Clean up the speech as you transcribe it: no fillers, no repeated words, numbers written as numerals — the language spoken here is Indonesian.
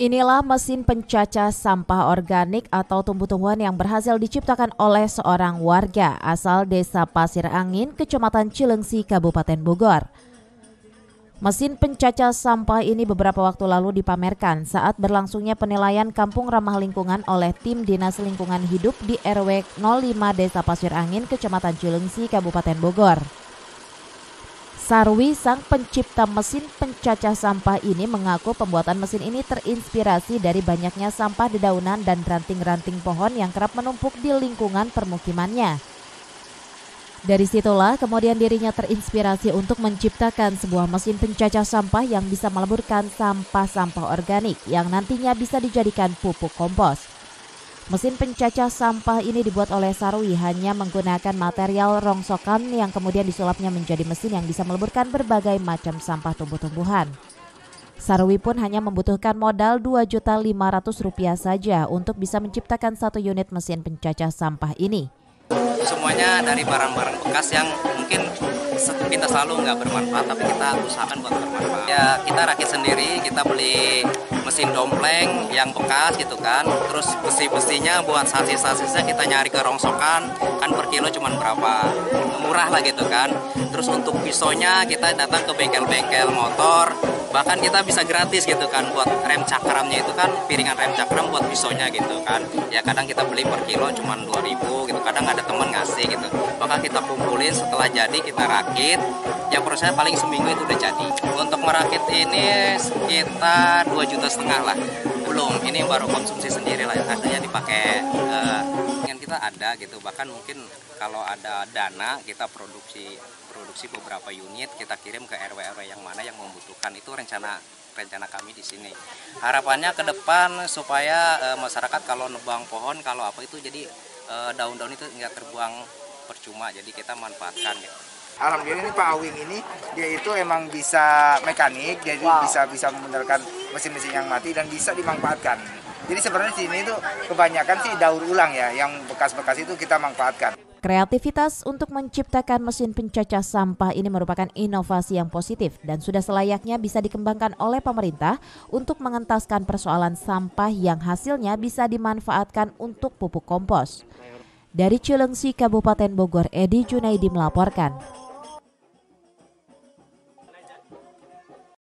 Inilah mesin pencacah sampah organik atau tumbuh-tumbuhan yang berhasil diciptakan oleh seorang warga asal Desa Pasir Angin, Kecamatan Cilengsi, Kabupaten Bogor. Mesin pencacah sampah ini beberapa waktu lalu dipamerkan saat berlangsungnya penilaian kampung ramah lingkungan oleh tim Dinas Lingkungan Hidup di RW 05 Desa Pasir Angin, Kecamatan Cilengsi, Kabupaten Bogor. Sarwi, sang pencipta mesin pencacah sampah ini, mengaku pembuatan mesin ini terinspirasi dari banyaknya sampah dedaunan dan ranting-ranting pohon yang kerap menumpuk di lingkungan permukimannya. Dari situlah kemudian dirinya terinspirasi untuk menciptakan sebuah mesin pencacah sampah yang bisa meleburkan sampah-sampah organik yang nantinya bisa dijadikan pupuk kompos. Mesin pencacah sampah ini dibuat oleh Sarwi hanya menggunakan material rongsokan yang kemudian disulapnya menjadi mesin yang bisa meleburkan berbagai macam sampah tumbuh-tumbuhan. Sarwi pun hanya membutuhkan modal Rp2.500.000 saja untuk bisa menciptakan satu unit mesin pencacah sampah ini. Semuanya dari barang-barang bekas yang mungkin kita selalu nggak bermanfaat, tapi kita usahakan buat bermanfaat. Ya, kita rakit sendiri, kita beli mesin dompleng yang bekas gitu kan, terus besi-besinya buat sasis-sasisnya kita nyari ke rongsokan, kan per kilo cuma berapa, murah lah gitu kan. Terus untuk pisaunya kita datang ke bengkel-bengkel motor, bahkan kita bisa gratis gitu kan buat rem cakramnya itu kan, piringan rem cakram buat pisaunya gitu kan. Ya kadang kita beli per kilo cuma 2.000 gitu, kadang ada temen ngasih gitu. Maka kita kumpulin, setelah jadi kita rakit, ya prosesnya paling seminggu itu udah jadi. Untuk merakit ini sekitar 2,5 juta lah. Belum, ini baru konsumsi sendiri lah, adanya dipakai yang kita ada gitu. Bahkan mungkin kalau ada dana kita produksi beberapa unit, kita kirim ke RW-RW yang mana yang membutuhkan. Itu rencana kami di sini. Harapannya ke depan supaya masyarakat kalau nebang pohon, kalau apa itu jadi daun-daun itu nggak terbuang percuma, jadi kita manfaatkan ya. Alhamdulillah ini Pak Awing ini dia itu emang bisa mekanik, jadi bisa membenarkan mesin-mesin yang mati dan bisa dimanfaatkan. Jadi sebenarnya di sini itu kebanyakan sih daur ulang ya, yang bekas-bekas itu kita manfaatkan. Kreativitas untuk menciptakan mesin pencacah sampah ini merupakan inovasi yang positif dan sudah selayaknya bisa dikembangkan oleh pemerintah untuk mengentaskan persoalan sampah yang hasilnya bisa dimanfaatkan untuk pupuk kompos. Dari Cilengsi, Kabupaten Bogor, Edi Junaidi melaporkan.